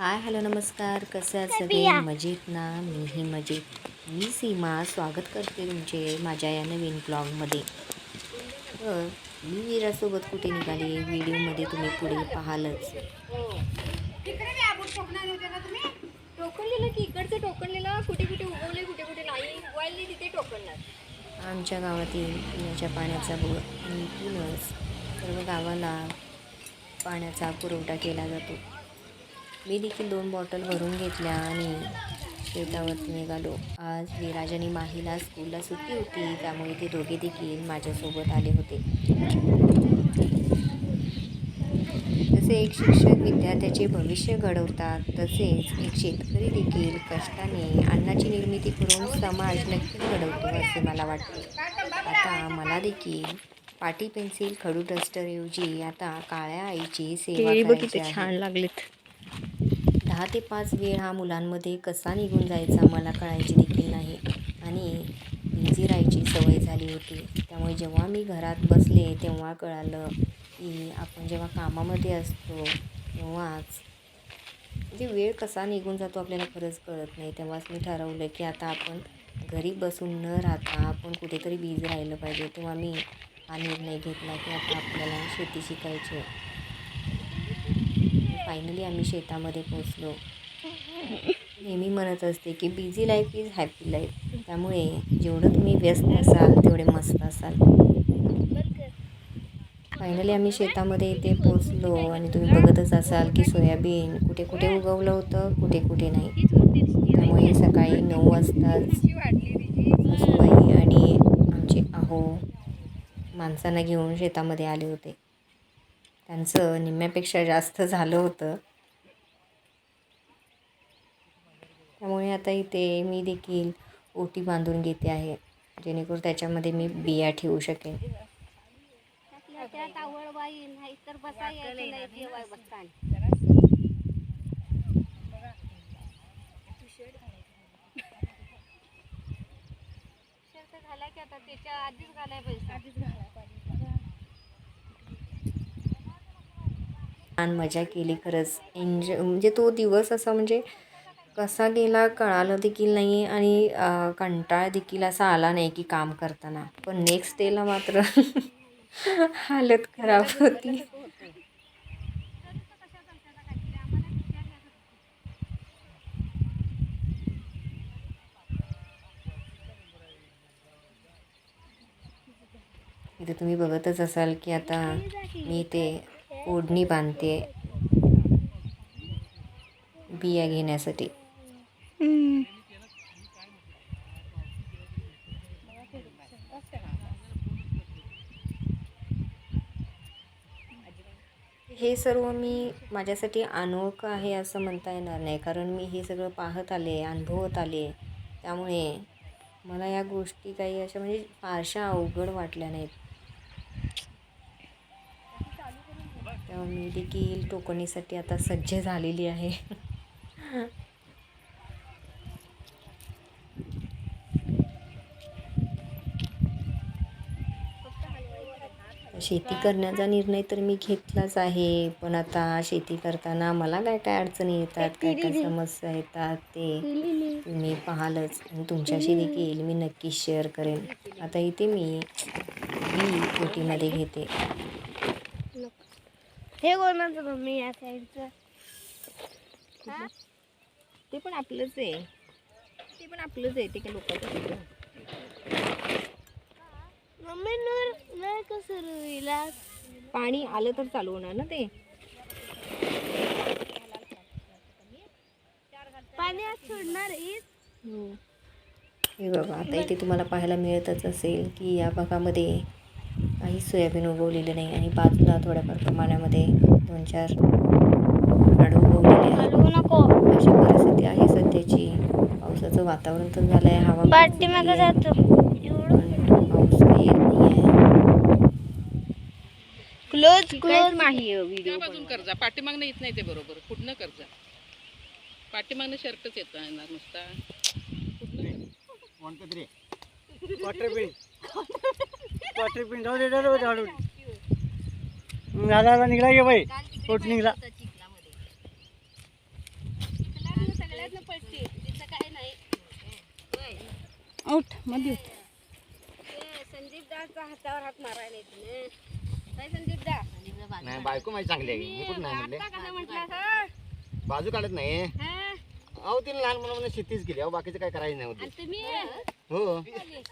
Hi hello नमस्कार. कसे आहात सगळे? मजेत ना? मीही मजेत. मी सीमा स्वागत करते तुमचे माझ्या या नवीन ब्लॉगमध्ये. तर मी वीरासोबत कुठे निघाले व्हिडिओमध्ये तुम्ही पुढे पाहालच. टोकन लिहिलं की इकडचं टोकन लिहिलं, कुठे कुठे उगवले कुठे कुठे नाही उगवायला तिथे टोकन. आमच्या गावातील पिण्याच्या पाण्याचा आणि एकूणच सर्व गावाला पाण्याचा पुरवठा केला जातो. मी देखील 2 बॉटल भरून घेतल्या आणि शेतावरती निघालो. आज विराज आणि माहीला स्कूलला सुट्टी होती, त्यामुळे ते दोघे देखील माझ्यासोबत आले होते. जसे एक शिक्षक विद्यार्थ्याचे भविष्य घडवतात, तसेच एक शेतकरी देखील कष्टाने अन्नाची निर्मिती करून समाज नक्कीच घडवतो असे मला वाटते. आता मला देखील पाटी पेन्सिल खडू डस्टरऐवजी आता काळ्या आईची सेवा करायची आहे. छान लागलेत. 10 ते 5 वेळ हा मुलांमध्ये कसा निघून जायचा मला कळायचे देखील नाही आणि बिझी राहायची सवय झाली होती. त्यामुळे जेव्हा मी घरात बसले तेव्हा कळालं की आपण जेव्हा कामामध्ये असतो तेव्हाच म्हणजे वेळ कसा निघून जातो आपल्याला खरंच कळत नाही. तेव्हाच मी ठरवलं की आता आपण घरी बसून न राहता आपण कुठेतरी बिझी राहिलं पाहिजे. तेव्हा मी हा निर्णय घेतला की आता आपल्याला शेती शिकायची आहे. फायनली आम्ही शेतामध्ये पोचलो. नेहमी म्हणत असते की busy life is happy life. त्यामुळे जेवढं तुम्ही व्यस्त असाल तेवढे मस्त असाल. फायनली आम्ही शेतामध्ये इथे पोचलो आणि तुम्ही बघतच असाल की सोयाबीन कुठे कुठे उगवलं होतं, कुठे कुठे नाही. त्यामुळे सकाळी 9 वाजताच सासूबाई आणि आमचे आहो माणसांना घेऊन शेतामध्ये आले होते. त्यांचं निम्म्यापेक्षा जास्त झालं होतं. त्यामुळे आता इथे मी देखील ओटी बांधून घेते आहे, जेणेकरून त्याच्यामध्ये मी बिया ठेवू शकेन. छान मजा केली खरंच. एन्जॉय म्हणजे तो दिवस असा म्हणजे कसा गेला कळालं देखील नाही आणि कंटाळा देखील असा आला नाही की काम करताना. पण नेक्स्ट डेला मात्र हालत खराब होती. इथे तुम्ही बघतच असाल की आता मी इथे ओढणी बांधते बिया घेण्यासाठी. हे सर्व मी माझ्यासाठी अनोखं आहे असं म्हणता येणार नाही, कारण मी हे सगळं पाहत आले, अनुभवत आले. त्यामुळे मला या गोष्टी काही अशा म्हणजे फारशा अवघड वाटल्या नाहीत. त्यामुळे मी देखील टोकणीसाठी आता सज्ज झालेली आहे. शेती करण्याचा निर्णय तर मी घेतलाच आहे, पण आता शेती करताना मला काय काय अडचणी येतात, काय काय समस्या येतात ते तुम्ही पाहालच आणि तुमच्याशी देखील मी नक्की शेअर करेन. आता इथे मी बी ओटीमध्ये घेते. हे कोणाचं मम्मी या साईडचं? ते पण आपलंच आहे. ते पण आपलंच आहे. ते काय लोकांचं मम्मी नळ कसं रुईला पाणी आलं तर चालू होणार ना ते. पाणी आज सोडणार आहे. हे बघा आता इथे तुम्हाला पाहायला मिळतच असेल की या भागामध्ये काही सोयाबीन उगवलेले नाही आणि बाजूला थोड्याफार प्रमाणामध्ये 2-4 झाडं उगवलेली आहेत. अशी परिस्थिती आहे सध्याची. पावसाचं वातावरण तर झालं आहे, हवा पाऊस काही येत नाही आहे. क्लोज नाही व्हिडिओ बाजून कर्जा पाठीमागनं येत नाही ते बरोबर. पुढनं कर्जा पाठीमागनं शर्टच येतो येणार नुसता. क्वार्टर पिन जाऊ दे झाडून निघाला गे बाई पोट निघला. उठ मध्ये उठ. संदीप दाचा हातावर हात मारायला येते काय संदीप दा नाही बायको माझी चांगली आहे मी कुठं नाही म्हणले कसं म्हटलं बाजू काढत नाही हा अहो तिने लहान मुलांना शेतीच केली अहो बाकीचं काय करायचं नाही आणि होते तुम्ही हो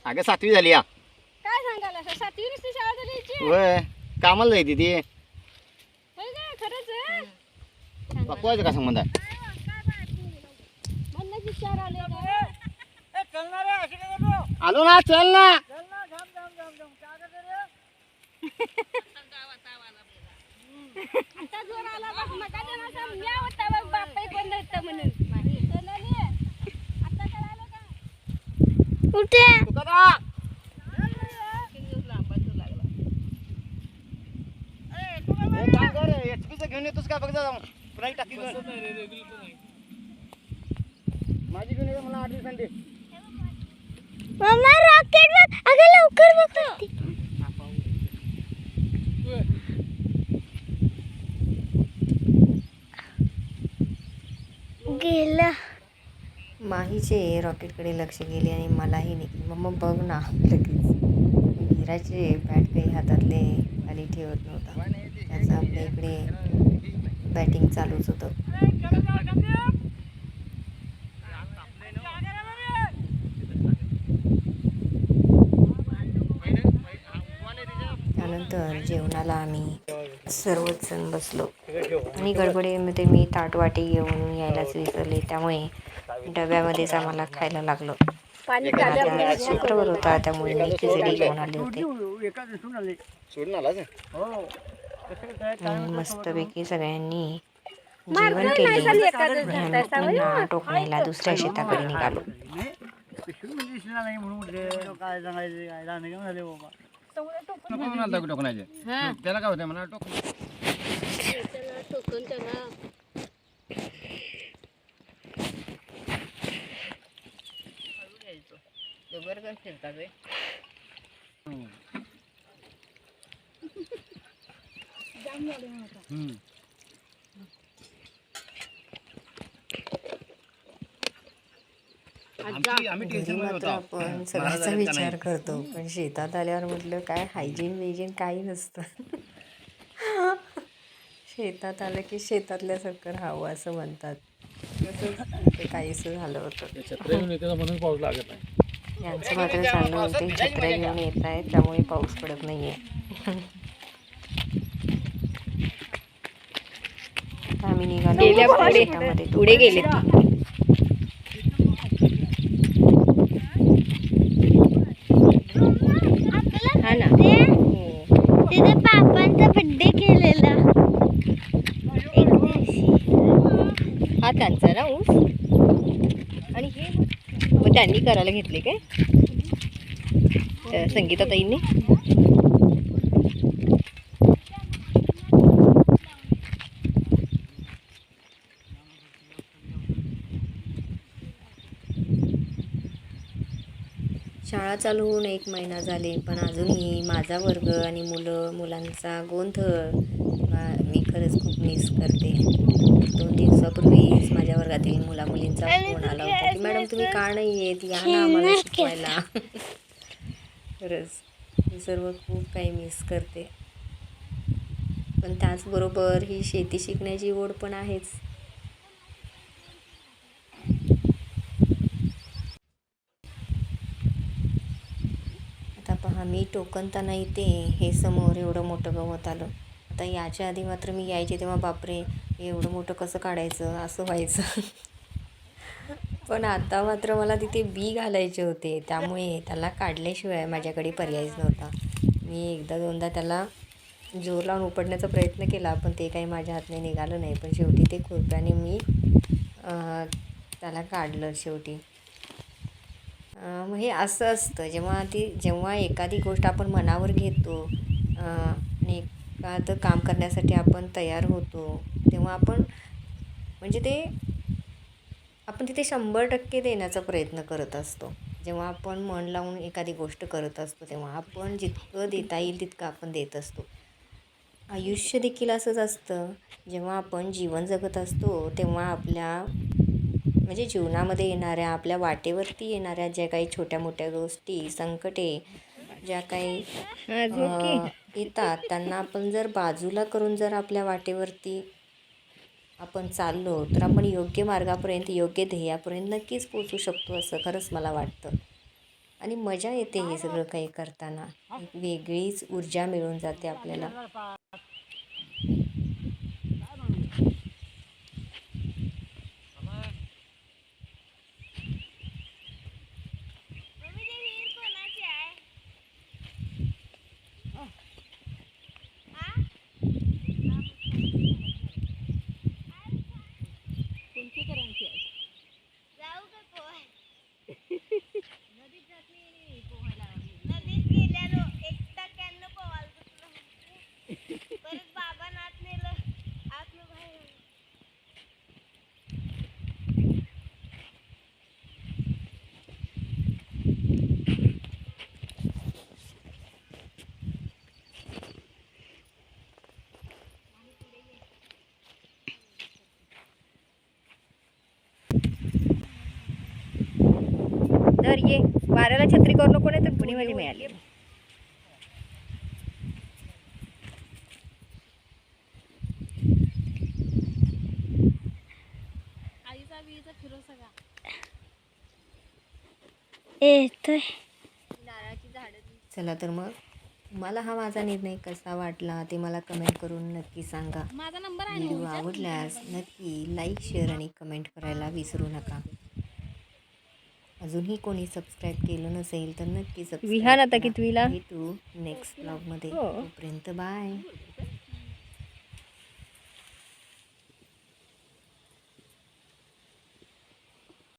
अगं 7वी झाली या काय सांगाल असं 7वी नुसती शाळा झाली याची होय कामाला जायची ती होय का खरंच पकवायचं का संबंध आहे म्हणण्याची विचार आले का ए, चलणार आहे, असं काय करतो? आलो ना चल ना चल ना, थांब, थांब, थांब, थांब. काय करतो रे? आता जोर आला बघ मका देणार सांग म्या होता बघ बापाई पण नव्हतं म्हणून सोनाली, आता कळालं का उठे. तुकादा एचपीचं घेऊन येतोस का बघ जा जाऊन प्राईस टाकी घेऊन माझी घेऊन ये मला 8 दिवसांनी दे मम्मा रॉकेट बघ. अगं लवकर बघ. गेला. माहीचे रॉकेटकडे लक्ष गेले आणि मलाही निघली. मम्मा बघ ना लगेच. वीराचे बॅट काही हातातले खाली ठेवत नव्हता. त्याचं आपल्या इकडे बॅटिंग चालूच होतं. त्यानंतर जेवणाला आम्ही सर्वच जण बसलो आणि गडबडीमध्ये मी ताटवाटी घेऊन यायलाच विसरले. त्यामुळे डब्यामध्येच आम्हाला खायला लागलं. माझ्या शुक्रवार होता त्यामुळे मी खिचडी घेऊन आले होते. एका दिवसून आले. सोडून आलाच हो. कसं काय काय आणि मस्तपैकी सगळ्यांनी जेवण केले आणि आम्ही पुन्हा टोकण्याला दुसऱ्या शेताकडे निघालो. नाही, पिशवी म्हणजे दिसणार नाही म्हणून म्हटलं काय सांगायचं काय लहान घेऊन आले बाबा. टोकण्याचे त्याला काय होतं मला टोक टोकन त्याला घरी मात्र आपण सगळ्याचा विचार करतो पण शेतात आल्यावर म्हटलं काय हायजीन बिजीन काही नसतं. शेतात आलं की शेतातल्यासारखं राहावं असं म्हणतात. तसंच ते काहीसं झालं होतं. म्हणून पाऊस लागत नाही. यांचं मात्र चाललं होते छत्र्या घेऊन येत आहेत त्यामुळे पाऊस पडत नाहीये. आता आम्ही निघालो शेतामध्ये. पुढे गेले हा ना. तिथे पापांचा बड्डे केलेला एक दिवशी. हा त्यांचा ना ऊस. आणि हे मग त्यांनी करायला घेतले काय संगीताताईंनी. शाळा चालू होऊन 1 महिना झाले पण अजूनही माझा वर्ग आणि मुलांचा गोंधळ मी खरंच खूप मिस करते. 2 दिवसापूर्वीच माझ्या वर्गातील मुलींचा फोन आला होता की मॅडम तुम्ही का नाही येत या ना आम्हाला शिकवायला. खरंच मी सर्व खूप काही मिस करते. पण त्याचबरोबर ही शेती शिकण्याची ओढ पण आहेच. आता पहा मी टोकनताना इथे हे समोर एवढं मोठं गवत आलं. आता याच्या आधी मात्र मी यायचे तेव्हा बापरे एवढं मोठं कसं काढायचं असं व्हायचं. पण आता मात्र मला तिथे बी घालायचे होते त्यामुळे त्याला काढल्याशिवाय माझ्याकडे पर्यायच नव्हता. मी 1-2दा त्याला जोर लावून उपटण्याचा प्रयत्न केला पण ते काही माझ्या हातने निघालं नाही. पण शेवटी ते खुरप्याने मी त्याला काढलं शेवटी. मग हे असं असतं जेव्हा एखादी गोष्ट आपण मनावर घेतो आणि एखादं काम करण्यासाठी आपण तयार होतो तेव्हा आपण म्हणजे आपण तिथे 100% देण्याचा प्रयत्न करत असतो. जेव्हा आपण मन लावून एखादी गोष्ट करत असतो तेव्हा आपण जितकं देता येईल तितकं आपण देत असतो. आयुष्य देखील असंच असतं. जेव्हा आपण जीवन जगत असतो तेव्हा आपल्या म्हणजे जीवनामध्ये येणाऱ्या आपल्या वाटेवरती येणाऱ्या ज्या काही छोट्या मोठ्या गोष्टी संकटे ज्या काही येतात त्यांना आपण जर बाजूला करून जर आपल्या वाटेवरती आपण चाललो तर आपण योग्य मार्गापर्यंत योग्य ध्येयापर्यंत नक्कीच पोचू शकतो असं खरंच मला वाटतं. आणि मजा येते हे सगळं काही करताना. एक वेगळीच ऊर्जा मिळून जाते आपल्याला. मम्मी ते विहीर कोणाची आहे? जाऊ का पोहाय? नदीत गेल्यालो एकटा कॅननं पोहायला सुटलो. परत बाबांना आत नेलं. आतनं बाहेर आलो. तर ये वाऱ्याला छत्री करू नको नाही तर पुणीमध्ये मिळाली. आईचा वीजा फिरव सगळा. येतोय. नारळाची झाडं. चला तर मग तुम्हाला हा माझा निर्णय कसा वाटला ते मला कमेंट करून नक्की सांगा. माझा नंबर आहे व्हिडिओ आवडल्यास नक्की लाईक शेअर आणि कमेंट करायला विसरू नका. अजूनही कोणी सबस्क्राईब केलं नसेल तर नक्की सबस्क्राईब करा. भेटू नेक्स्ट ब्लॉगमध्ये. तोपर्यंत बाय.